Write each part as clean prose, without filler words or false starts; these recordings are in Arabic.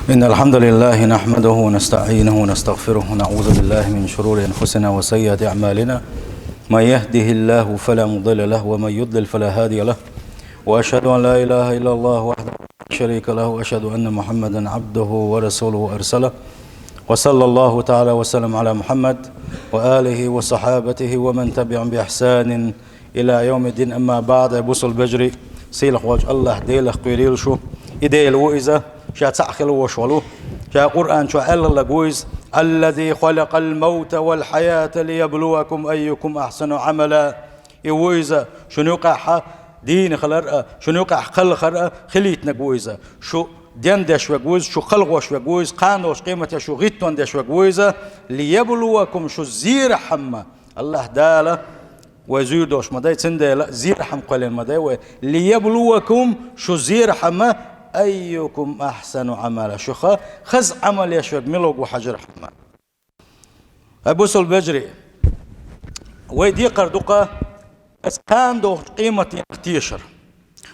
إن الحمد لله نحمده ونستعينه ونستغفره ونعوذ بالله من شرور أنفسنا وسيئات أعمالنا. من يهده الله فلا مضل له ومن يضلل فلا هادي له، وأشهد أن لا إله إلا الله وحده لا شريك له، وأشهد أن محمدا عبده ورسوله أرسله. وصلى الله تعالى وسلم على محمد وآله وصحابته ومن تبعهم بإحسان إلى يوم الدين. أما بعد، بوصل بجري سيلخ وجه الله ديلخ قيريل شو إديل وإذا شا تعخل وشولو شا قرآن شو ألا لقويز الذي خلق الموت والحياة ليبلوكم أيكم أحسن عملا. إويزا شنو يقع دين خلر شنو يقع خل خر خليتنا قويزا شو دين دش وجوز شو خلقوش وجوز قانوش قيمة شو غيتون دش وجوزا ليبلوكم شو زير حما الله داله وزيدوش مداي تندل زير حم قليل مداي ليبلوكم شو زير حما أيكم أحسن عملا. شو خز عمل يشوق ملوك وحجر حما أبو سل بجري ويدي قردقة كان دو قيمة تيشر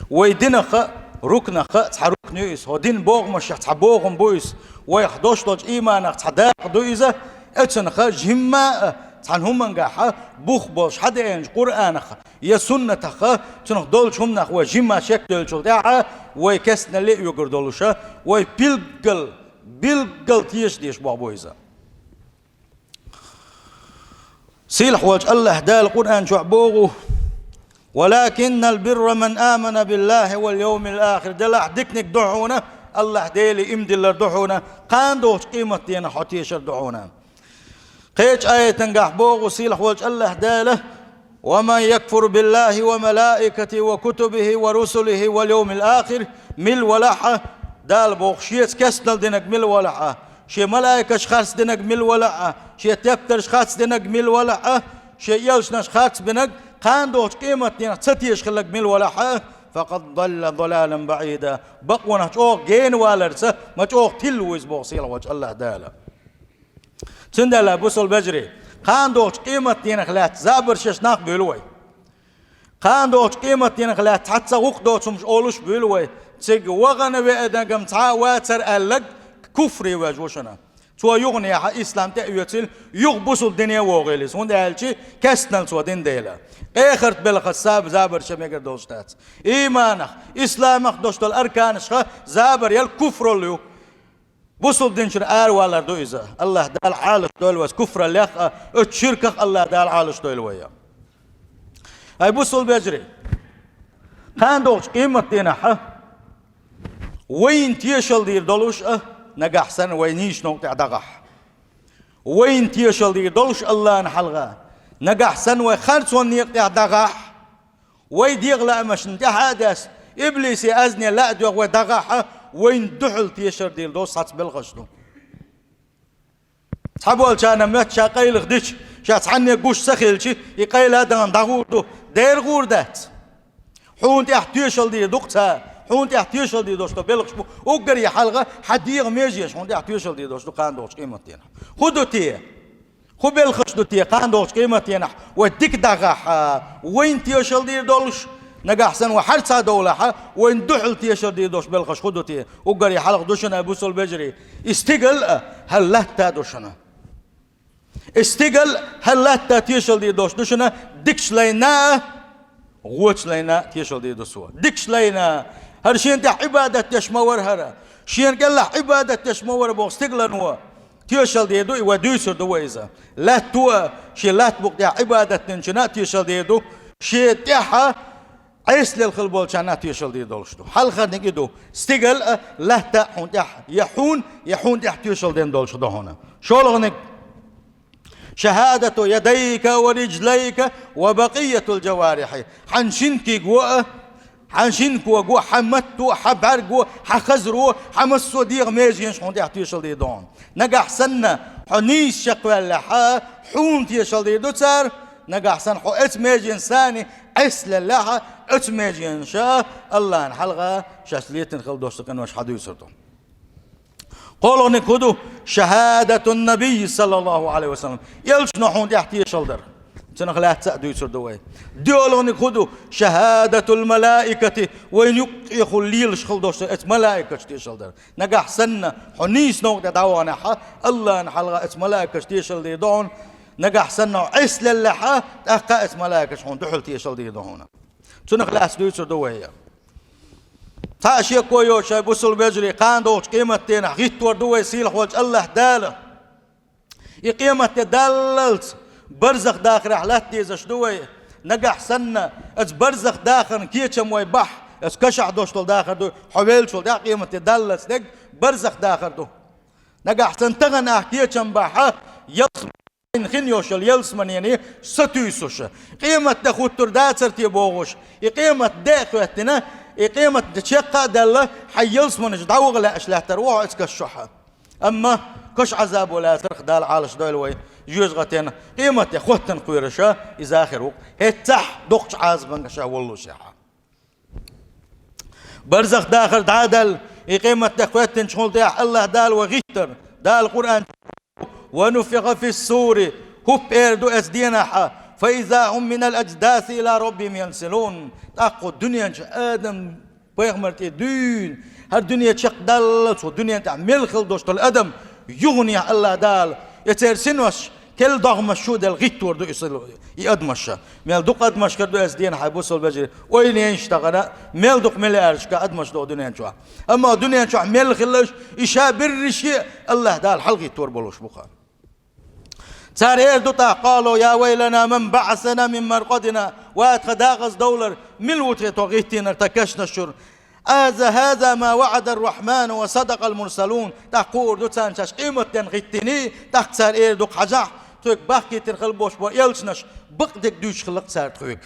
ويدينخ ركنخ تحرك نيس ودين بوغ مش تحبوغم بويس ويخدوش دوج إيمانخ تحداق دويزة اتنخ جماء تحن هم نجاحة بوخ بوش حدا ينج قرآنخ يا سنة تخ تنخ دولش هم نخ وجماء شك دولش داعة ويكسنا لي يقر دولشة ويبيلقل تيش ديش بويزة سيلح وجه الله دا القرآن شعبوغه ولكن البر من آمن بالله واليوم الآخر دلع دكنك دعونا الله ديلي امدي الله دعونا قاندوش قيمة دينا حتيشر دعونا قيش آية تنقح بوغ وسيلح وجه الله داله ومن يكفر بالله وملائكته وكتبه ورسله واليوم الآخر مل ولحة دال بوغ شيت كسنل دينك مل ولحة شي ملائكة شخاص دينك مل ولحة شي تفتر شخاص دينك مل ولحة شي يلشنا شخاص بنك قاندوش قيمة دينك تتيش خلق مل ولحة فقد ضل ضلالا بعيدا بقونا تشوغ جين والرسة ما تشوغ تلويز بوغ سيلح وجه الله داله تندلا بوصل بجري قاندوش قيمة دينك لا تزابر ششناق بيلوي قاندوش قيمة دينك لا تحتى وقدوش مش أولوش بيلوي تسيق وغن بأدنقم تعواتر ألق كفري واجوشنا تو يغني يا إسلام تأويتل يغبص الدنيا وغيلس هون دالشي كسنل تو دين ديلا آخرت بالخصاب زابر شميقر دوشتات إيمانك إسلامك دوشتال أركانش زابر يال كفر الليو بوصل دينشر والر دو إذا الله دال عالش دول وس كفر اللي اتشركك الله دال عالش دول ويا هاي بوصل بيجري كان دوش قيمة دينا وين تيشل دير دولوش نجح سن وينيش نقطع دغح وين تيشل دير دولوش الله نحلغا نجح سن وخلص ونيقطع دغح ويديغ لا مش حادث إبليس أزني لا دوغ ودغح وين دحل تيشر ديل دوس صات بالغشتو تحبول كان مات شا قيل خديش شا تعني قوش سخيلشي يقيل هذا دغوردو دير غوردات حون تحتيشل دي دقتا حون تحتيشل دي دوستو بالغشبو وقر يحلغه حديغ ميجيش حون تحتيشل دي دوستو قاندوش قيمتين خدو تي خو بالغشتو تي قاندوش قيمتين وديك دغح وين تيشل دي دولش نجح سن وحرصة دولة وين دحل تيشر دي دوش بالخش خدو تي وقري حلق دوشنا أبو سول بجري استقل هل لا تادوشنا استقل هل لا تيشر دي دوشنا دكش لينا غوتش لينا تيشر دي دوسوا دكش لينا هرشين تح عبادة تشمور هرا شين قال له عبادة تشمور بو استقل نوا تيشر دي دو ودوسر دويزا لا توا شي لا تبقى عبادة تنشنا تيشر دي دو شي تحا عيس للخلبول كانت يشل دي دولشتو حل خد نجدو استقل لا تحون تح يحون تحت يشل دين دولشتو هنا شولغنك شهادة يديك ورجليك وبقية الجوارح حنشنك جوا حنشنك وجوا حمتو حبر جوا حخزرو حمسو ديغ ميجين شون تحت يشل دي دون نجح سنة حنيس شقوال حون تيشل دي دوتر نجح سن حو اتميجين ثاني عسل الله اتميجين شاء الله نحلغة شاسليتن خل دوستكن وش حدو يسرتو قولوا نكودو شهادة النبي صلى الله عليه وسلم يلش نحون تحت يشلدر سنخلات سأدو يسر دوي ديولون خدو شهادة الملائكة وين يخليل شخل دوش ات ملائكة تيشل در نجح سنة حنيس نوع دعوانا حا الله نحلغا ات ملائكة تيشل دي دون نجح سنة عسل اللحا تأقى ات ملائكة شخون دحل تيشل دي دون سنخلات سأدو يسر دوي تاشي كويو شاي بوصل بجري قاندوش قيمة تين حقيت وردوي سيلح وجه الله داله قيمة دللت برزخ داخل رحلات ديزا شدوي نجح سنة از برزخ داخل كيتشم وي بح از كشع دوشتل داخل دو حويل شول دا قيمة دللت دق برزخ داخل دو نجح سنتغن كيتشم بحا يلسمن خنيوشل يلسمن يعني ستويسوش قيمة دخوت تردات سرتي بوغوش قيمة داخلتنا قيمة تشقى دلة حيلسمن جدعوغ لا اشلاه تروح اسكشوحة اما كش عذاب ولا ترخ دال عالش دولوي جوز غتين قيمة يخوتن قويرشا إذا آخر وقت هتح دقش عازبن شا والله شاحا برزخ داخل دعادل قيمة يخوتن شغل ديح الله دال وغيتر دال القرآن ونفخ في السور هب إردو أسدينها فإذا هم من الأجداث إلى ربهم ينسلون تاقو الدنيا آدم بيغمرتي دين هالدنيا تشق دلت والدنيا تعمل خل دوشت الأدم يغني الله دال يترسنوش كل ضغم الشود الغيت وردو يصل يقدمش مال دق قدمش كردو اسدين حيبوصل بجري وين يشتغل مال دق مليارش كقدمش دو دنيا شو اما دنيا شو مال خلش يشابر شيء الله دال حلقي تور بلوش بخار صار يردو قالوا يا ويلنا من بعثنا من مرقدنا واتخداغز دولار ملوت توغيتين ارتكشنا الشر هذا ما وعد الرحمن وصدق المرسلون تقول دو تانشاش قيمة تنغيتني تقصر إير دوك حجاح توك باقي تنخل بوش بو يلشنش بقدك دوش خلق سار توك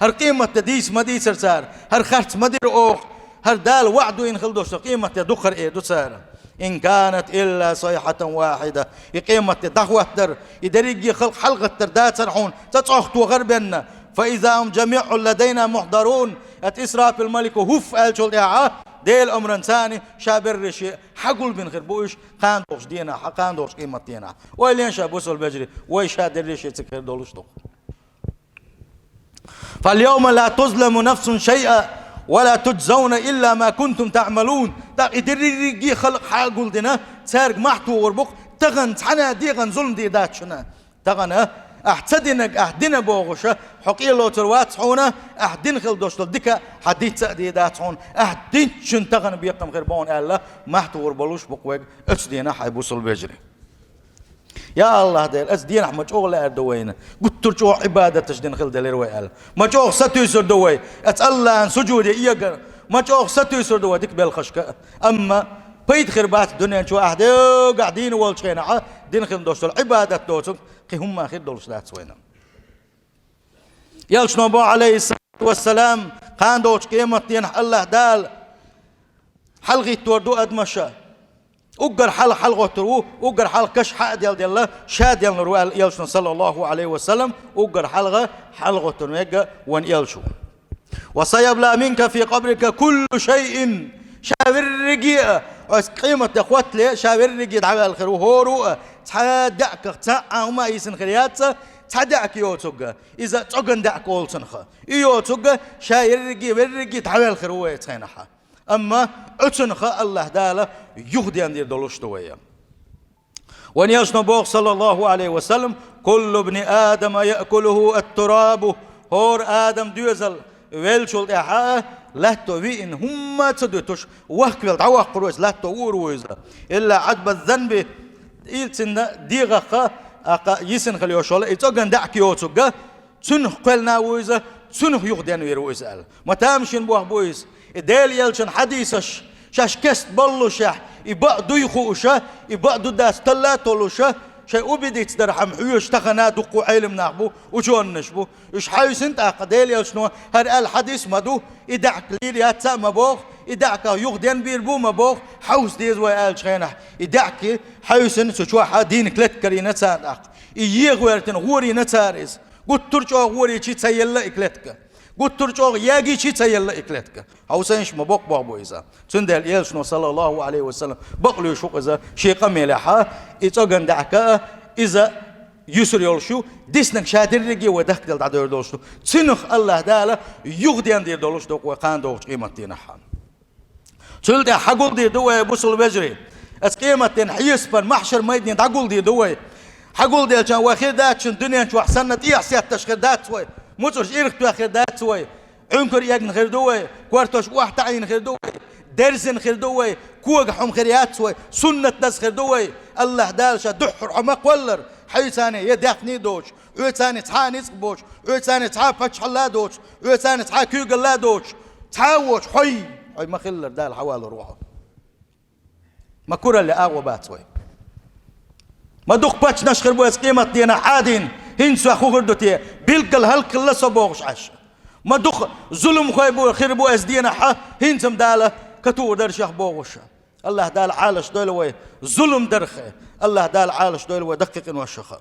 هر قيمة تديس مديسر سار هر خرط مدير أوخ هر دال وعدو ينخل دوش قيمة دخر إير دو سار إن كانت إلا صيحة واحدة قيمة دخوة در يدريق خلق حلقة تردات سرحون تتعخت وغربنا فإذا هم جميع لدينا محضرون اتسراب الملك وهف الجل دعاء ديل أمر ثاني شابر رشي حقول بن غربوش قاندوش دينا قاندوش قيمة دينا ويلين شابوس البجري ويشاد الرشي تكر دولش دو فاليوم لا تظلم نفس شيئا ولا تجزون إلا ما كنتم تعملون تقدر خلق حقول دينا سارق محتو وربق تغن تحنا ديغن ظلم دي داتشنا تغن احتدنك اهدنا بوغشة حقيقة لو تروات حونا اهدن خل دوشتل ديكا حديث سأديدات حون اهدن شنتغن بيقم غربون الله محتور بلوش بقوك اتدينا حيبوص البجري يا الله ديل اتدينا مجوغ لا اردوين قلت ترجو عبادة تجدين خل دلير ويال مجوغ ستو يسر دوي اتالله عن سجودي ايقر مجوغ ستو يسر دوي ديك بالخشكة اما بيت خربات الدنيا شو اهدو قاعدين والشينا دين خل دوشتل عبادة دوشتل هم آخر دولش لا تسوينا يلش نبو عليه الصلاة والسلام قان دوش قيمة دين الله دال حلقي توردو أدمشا أقر حلقة تروه أقر حلقة كش حق ديال الله شاد ديال نروال يلش صلى الله عليه وسلم أقر حلقة تنويق وان يلشو وسيبلى منك في قبرك كل شيء شاور الرقيقة قيمة أخوات لي شاور الرقيقة دعوة الخير وهورو تحدعك تاع وما يسن خريات تحدعك يوتوغا إذا تغن دعك أولسنخا يوتوغا شاير الرقيقة دعوة الخير ويتخينها أما أتنخا الله داله يهدي أن يدلوش دويا وان يشنبوغ صلى الله عليه وسلم كل ابن آدم يأكله التراب هور آدم دوزل ويلشول إحاه لا توين هم تدوتش وهكذا دعوة قروس لا توروز إلا عجب الذنب إلتنا ديغا يسن خليو شول إتوغن دعك يوتوغا تنخ قلنا ويزا تنخ يغدين ويرويزال ما تامشين بوه بويز إدال يلشن حديثش شاش كست بلو شاح إبقدو يخوشا إبقدو داس تلاتولو شا شيء أبديت درحم حيوش تخنا دقو علم نعبو وجون نشبو إيش حيوس انت أقديل يلشنو هر الحديث مدو إدعك ليلي هتسا مبوغ إدعك يغدين بيربو مبوغ حوس ديز ويال شخينح إدعك حيوس انت شوحا دينك لتكري نتسان إيغ ويرتن غوري نتاريز قلت ترجو غوري چي تسيلا إكلتك قلت ترجو ياجي چي تسيلا إكلتك حوسينش مبوغ بابو إذا تندل يلشنو صلى الله عليه وسلم بقلو شوق إذا شيقا ملحا إتوغن دعك إذا يسر يولشو ديسنك شادر رجي ودك دل دادور دولشو تنخ الله دالا يغديان دير دولش دوق وقان دوش قيمة دينحان تلد حقول دي دوي بوصل بجري اس قيمة دين حيسبن محشر ميدين تقول دي دوي حقول دي الجان واخير دات شن دنيا شو احسنت ايه سيات تشخير دات سوي موتوش ايرك تو اخير دات سوي عنكر يجن خير دوي كوارتوش واحد تعين خير دوي درسن خير دوي كوغ حم خيريات سوي سنة ناس خير دوي الله دالشا دحر عمق ولر حي ثاني يدافني دوش عود ثاني تحاني سقبوش عود ثاني تحا فتش الله دوش عود ثاني تحا كيوغ الله دوش تحاوش حي ما خلر دال حوالي روحه ما كورا اللي اغوى بات سوي ما دوخ باتش نشخر بو قيمة دينا حادين هنسو اخو غردوتي بيلقل هلق الله صبوغش عش ما دوخ ظلم خوي بو خير بو اس دينا حا هنسم داله كتور درش بوغش الله دال عالش دولوي ظلم درخه الله دال عالش دولوي دقيق وشخه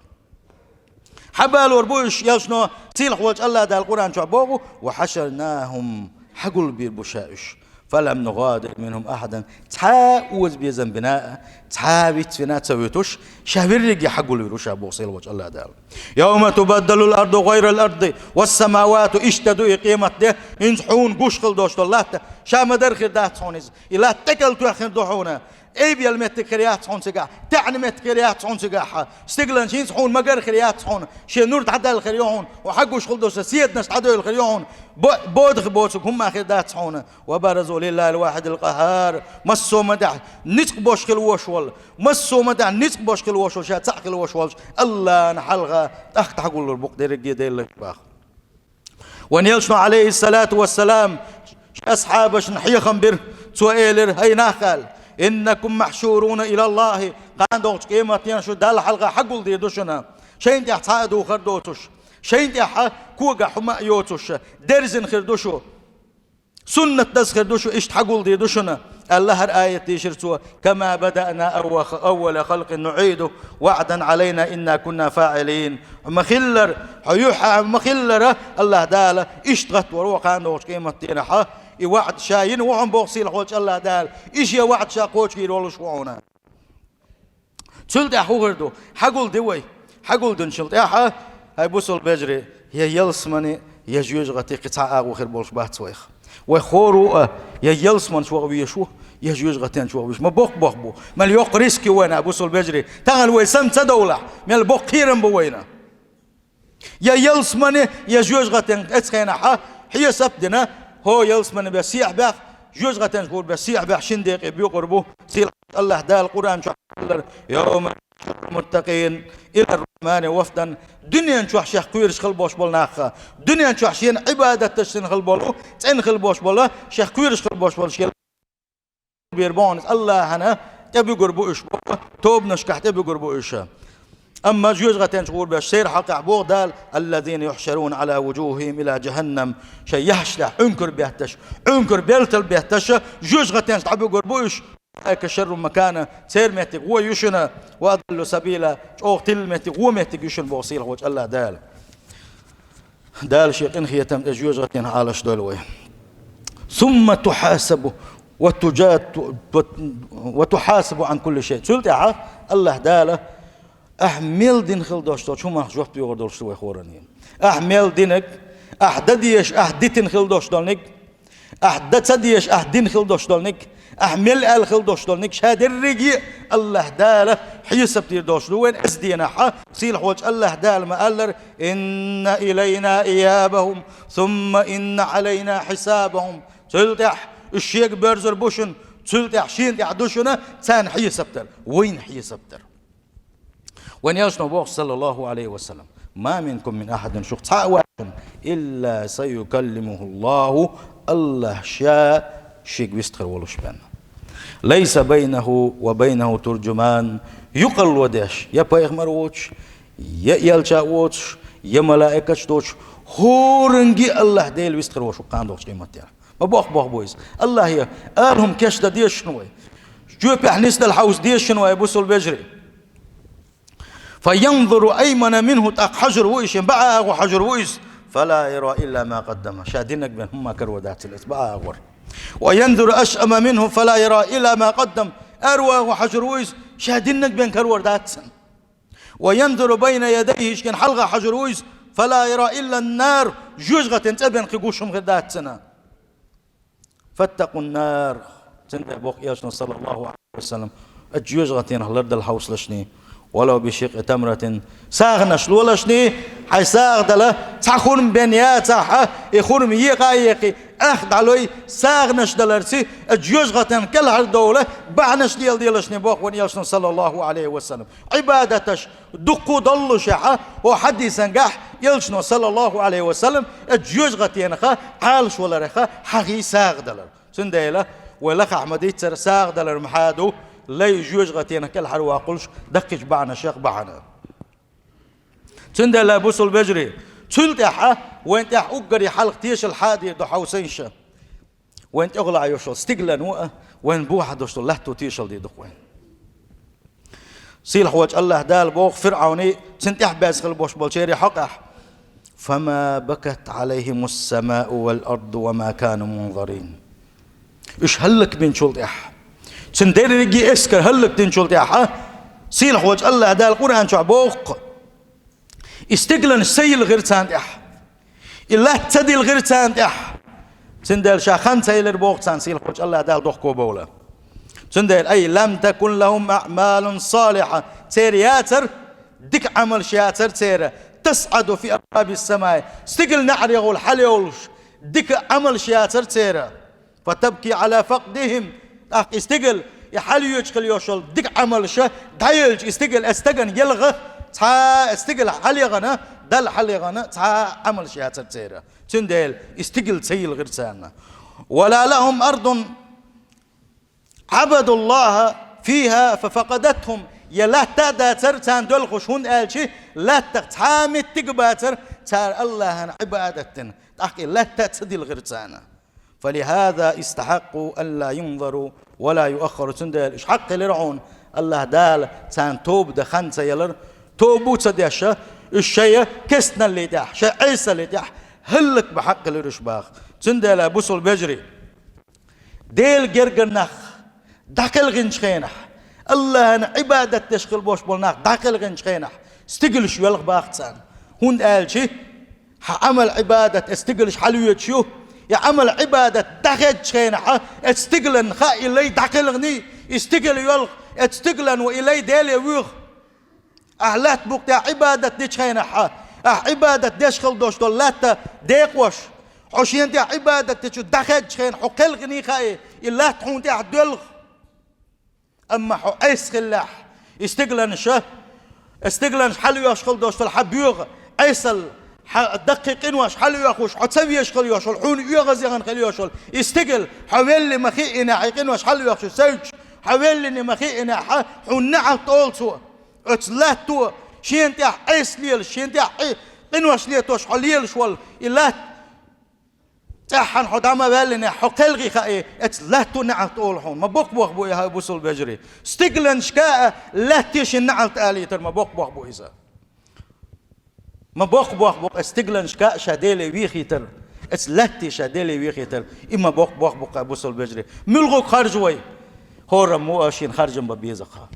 حبال وربوش يلشنو تيلح وجه الله دال القرآن شو بوغو وحشرناهم حقل بير بشائش فلم نغادر منهم أحدا تحاوز بيزن بناء تحاويت فينا تسويتوش شهبرق حقل بيروش أبو صيل وجه الله دال يوم تبدل الأرض غير الأرض والسماوات اشتدوا قيمة ده ينصحون قشقل دوشت الله شام درخل دات صونيز إلا تكلتوا أخير دوحونا ايبيا المتكريات صون سجاح تعني متكريات صون سجاح استقلن شين صون مجر خريات صون شي نور تعدى الخريون وحقوا شغل دوس سيد ناس تعدى الخريون بودخ بوسك هم اخر دات صون وبرزوا لله الواحد القهار مسو مدع نسق بوشخل وشول مسو مدع نسق بوشخل وشول شات سحخل وشول الله نحلغه تحت حقول البق درجي ديل باخ ونيلشنا عليه الصلاه والسلام اصحابش نحيي خمبر سؤالر هي ناخل إنكم محشورون إلى الله قان دوش قيمة ينشو دال حلقة حقول دي دوشنا شين دي حتعادو خردوتوش شين دي كوغا حما يوتوش درزن خردوشو سنة دز خردوشو إشت حقول دي دوشنا الله هر آية تيشرتوا كما بدأنا أول خلق نعيده وعدا علينا إنا كنا فاعلين مخلر حيوحا مخلر الله داله اشتغت وروقان دوش قيمة تينحا وعد شاين وعم بوصيل حوش الله دال إيش يا وعد شاقوش كير ولا شوعنا شلت أحو غردو حقول دوي حقول دن شلت أحا هاي بوصل بجري هي يلسمني يجوج غتي قطع أغو خير بولش بات سويخ وخورو يا يلسمن شو ويشو يجوج غتين شو ويش ما بوخ بو ما اليوق ريسكي وين بوصل بجري تغل ويسم تدولة من البوق كيرم بوينا يا يلسمني يجوج غتين اتخينا حا هي سبدنا هو يلسمن بسيح باخ جوج غتن تقول بسيح باخ شندق بيقربوا سيل الله دا القرآن شو يوم المتقين إلى الرحمن وفدا دنيا شو شيخ كويرش خلبوش بالناخة دنيا شو شين عبادة تشتن خلبولو تن خلبوش بالله شيخ كويرش خلبوش بالشيل بيربون الله هنا تبي قربوا إيش توب نشكح تبي قربوا إيش أما جوج غتين تقول بالسير حق عبور دال الذين يحشرون على وجوههم إلى جهنم شيء يحشلح عنكر بيهتش عنكر بيلتل بيهتش جوج غتين تعبوا قربوش هيك الشر مكانه سير مهتق هو يشنا وأضل سبيلا أو تل مهتق هو مهتق يشن بوصيل وجه الله دال شيء إن خيتم جوج غتين على شدولوي ثم تحاسب وتحاسب عن كل شيء سلت الله داله أحمل دين خل داشتو شو ما جوفت بيقدر شو يخورني أحمل دينك أحدديش أحدتين خل داشتولنك أحدتديش أحدين خل داشتولنك أحمل خل داشتولنك شادر رجي الله داله حيسب تير داشتو وين أسدينا ح سيل حوج الله دال ما قالر إن إلينا إيابهم ثم إن علينا حسابهم تلتح الشيخ برزر بوشن تلتح شين يعدوشنا تان حيسبتر وين حيسبتر وين يشنو بوخ صلى الله عليه وسلم ما منكم من أحد شخص إلا سيكلمه الله شاء شيك بيستخر ولوش بنا ليس بينه وبينه ترجمان يقل وداش يا بايغمر ووش يا يلشا ووش يا ملائكة دوش هورنجي الله ديل بيستخر وشو قان دوش قيمتها ما بوخ بويس الله يا قالهم كشتا ديش شنوي جو بيحنيس الحوس ديش شنوي بوصل بجري فينظر أيمن منه تاق حجر ويش بقى وحجر ويس فلا يرى إلا ما قدمه شادينك بين هم كرودات الإتباع أغور وينظر أشأم منه فلا يرى إلا ما قدم أروى وحجر ويس شادينك بين كرودات وينظر بين يديه كان حلقة حجر ويز فلا يرى إلا النار جوجغة تنتبين قيقوشهم غدات سنة فاتقوا النار سنة بوق ياشنا صلى الله عليه وسلم الجوجغة ينهلرد الحوص لشني ولو بشق تمرة ساغنش لولا شني حي ساغدله تخون بنياته يخون ميقايقي اخد علوي ساغنش دلرسي الجوجغة كل هالدولة بعنش ديال شني بوق ونياشنا صلى الله عليه وسلم عبادتش دقو ضل شحة وحديثا قح يلشنا صلى الله عليه وسلم الجوجغة ينخا عالش ولا رخا حقي ساغدلر سنديله ولخ احمدي تر ساغدلر محادو لا يجوز غتينا كل حر واقولش دقش بعنا شيخ بعنا تند لا بوصل بجري تلتح وانت اقري حلق تيش الحادي دو حوسينشه وانت اغلع يوشل استقلن وقه وين بوحه دوشل لهتو تيشل دي دقوين سيل حواج الله دال بوخ فرعوني سنتح باسخل بوش بولشيري حقح فما بكت عليهم السماء والارض وما كانوا منظرين ايش هلك بين شلتح سندير رجي اسكر هلك تنشل تاعها سيل حواج الله دال القرآن شعبوق استقلن السيل غير تاندح إلا تدي الغير تاندح سندير شاخان سيل البوق تان سيل حواج الله دال دوخكو بولا سندير أي لم تكن لهم أعمال صالحة تير ياتر ديك عمل شياتر تير تصعد في أبواب السماء استقل نعر يقول حل يقولش ديك عمل شياتر تير فتبكي على فقدهم استقل يحلو يشكل يوشل ديك عمل شا دايلج استقل يلغى تا استقل حليغنا دل حليغنا تا عمل شيء تسيرة تندل استقل تسيل غير سانا ولا لهم أرض عبدوا الله فيها ففقدتهم يلا تدا ترتان دول خشون ألشي لا تحامي تقباتر تار الله عبادة تحكي لا تتدي غير سانا فلهذا استحقوا ألا ينظروا ولا يؤخروا تندل إيش حق لرعون الله دال سان توب دخن سيلر توبو تديشة الشيء كسنا اللي تح شيء عيسى اللي تح هلك بحق لرشباخ تندل أبوسل بجري ديل جرجنخ داخل غنشخينح الله عبادة تشغل بوش بولناخ داخل غنشخينح استقلش يلغ باختسان هون قال شي عمل عبادة استقلش حلوية شو يا عمل عبادة داخل شينها استقلن خا إلي داخلني استقل يلغ استقلن وإلي ديل يوغ أهلات بوقت عبادة دي شينها عبادة ديشخل دوش دولات ديقوش عشان دي عبادة تشو داخل شين حقل غني خاي إلا تحون دي عدلغ أما حو أيسخلاح استقلن شه استقلن حلو يشخل دوش الحبيوغ أيسل دقيقين واش حلو يخوش حتسوي يشخل يوشل حون يغزيغن خلي يوشل استقل حوالي مخيئنا عيقين واش حلو يخوش سوج حوالي مخيئنا حون نعل طول سوا اتسلات تو شين تيح ايس ليل شين تيح قنواش ليتوش حليل شوال إلا تحن حدامة بالنا حقلغي خاي اتسلات تو نعل طول حون ما بوك بوك بوي هاي بوصل بجري استقلن شكاء لا تيش النعل تاليتر ما بوك بوك بوي إذا ما بوق استقلن شكاء شاديلي ويخيتر اتسلاتي شاديلي ويخيتر إما بوق بوصل بجري ملغوك خارجوي هورا مواشين خارجن ببيزخا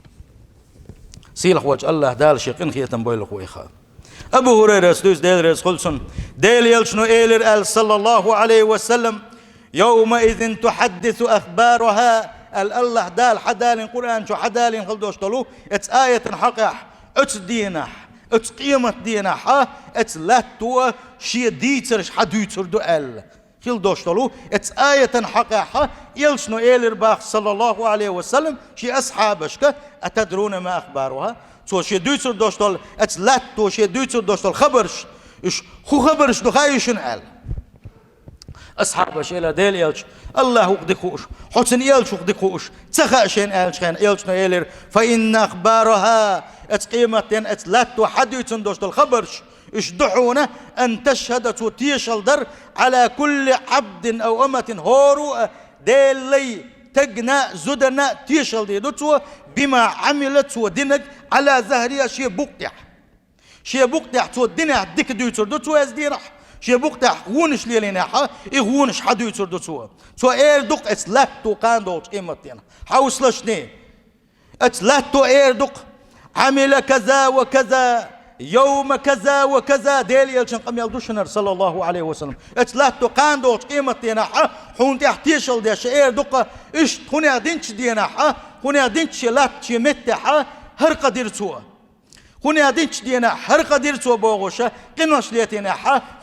سيلخ وجه الله دال شيقين خيتن بويلخ ويخا أبو هريرة سدوس ديل ريس خلصن ديل يلشنو إيلر آل صلى الله عليه وسلم يومئذ تحدث أخبارها الله دال حدال قرآن شو حدال خلدوش طلو اتس آية حقح اتس دينح اتس قيمة دينح اتس لاتو شي ديترش حدوتر دو آل خلدوش طلو اتس آية حقح يلشنو إيلر باخ صلى الله عليه وسلم شي أصحابشك أتدرون ما أخبارها تو شي دوتر دوشتول اتس لاتو شي دوتر دوشتول خبرش إيش خو خبرش دو خايشن آل أصحاب شيلا ديل يلش الله وقدكوش حسن يلش وقدكوش تخاشين آلشين يلش نيلر فإن أخبارها اتقيمتين اتلات حديثن دوشت الخبرش اشدحونا أن تشهد تيشل در على كل عبد أو أمة هورو ديل لي تجنا زدنا تيشل دي دوتو بما عملت ودينك على ظهرها شي بقتح تو دينك ديك دوتر دوتو ازديرح شي بوقت غونش ليلينا غونش حدو يتردو سو اير دوق اتلاتو قاندوش ايمتين حوصلشني اتلاتو اير دوق عمل كذا وكذا يوم كذا وكذا ديل يلشن قم يلدوشنر صلى الله عليه وسلم اتلاتو قاندوش قيمة دينا حون تحتيشل ديش اير دوقا اش هنا دينش دينا هنا دينش لات مت هر قدير سوا هنا دينش دينا هر قدير سوا بوغوشا قنوش ليتينا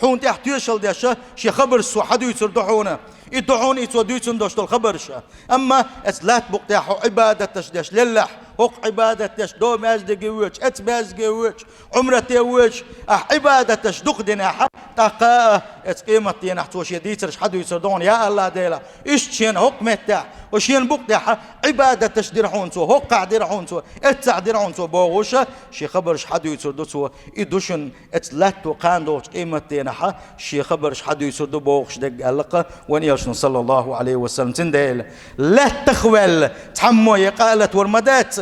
حون تحتيشل ديش شي خبر سو حدو يسردحونا يدعون يتوديتون دوش الخبرش اما اتلات بقتاحو عبادة تشدش لله هوق عبادة تش دو مازدقي ويش ات مازدقي ويش عمرتي ويش عبادة تش دوق دينا تاقا ات قيمة دينا حتوش يديترش حدو يسردون يا الله ديلا ايش تشين هوق متاح وشين بقتاح عبادة تش ديرحون سو هوق قاعديرحون سو اتسع ديرحون سو بوغوشا شي خبرش حدو يسردو سو يدوشن اتلات قاندوش قيمة دينا شي خبرش حدو يسردو بوغش دق اللقة وان صلى الله عليه وسلم تنديل لا تخول تحمو قالت ورمدات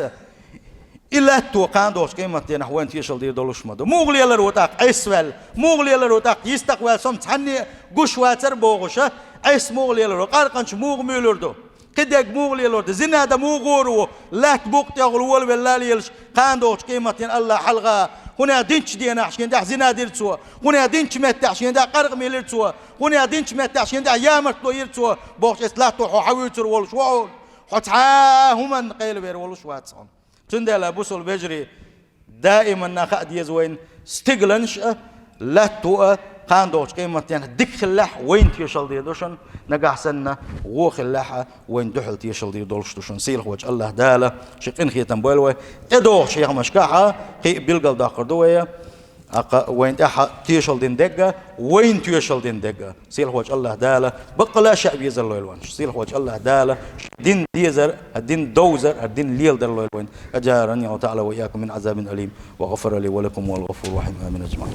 إلا توقان دوش قيمة نحوان تيشل دير دولوش مدو موغلي الروتاق عيسوال موغلي الروتاق يستقوال سوم تحني قوش واتر بوغشة عيس موغلي الروتاق قارقنش موغ ميلوردو قدق موغلي الروتاق زنا دا موغورو لا تبوق تيغل وول باللالي يلش قان دوش قيمة الله حلغة هنا دينش دينا عشان دا زنا ديرتوا هنا دينش متى عشان دا قرق ميلرتوا هنا دينش متى عشان دا يامرت لو يرتوا بوش اسلاتو حويتر ولش وعول حتى هما قيل بير ولش واتسون تندل بوسل بجري دائما ناخد يزوين ستيغلنش لا تو قاندوش قيمة يعني دك خلاح وين تيشل دي دوشن نجح سنة وو خلاحة وين دحل تيشل دي دولش دوشن سيل وجه الله دالة شقين خيتن بولوي ادوش شيخ مشكاحة قي بيلقل داخر دوية وين تاح تيشل دين دقة وين تيشل دين دقة سيل وجه الله دالة بقلا شعب يزر لويلوانش سيل وجه الله دالة دين ديزر الدين دوزر الدين ليل در لويلوين أجارني وتعالى وإياكم من عذاب أليم وغفر لي ولكم والغفور الرحيم آمين أجمعين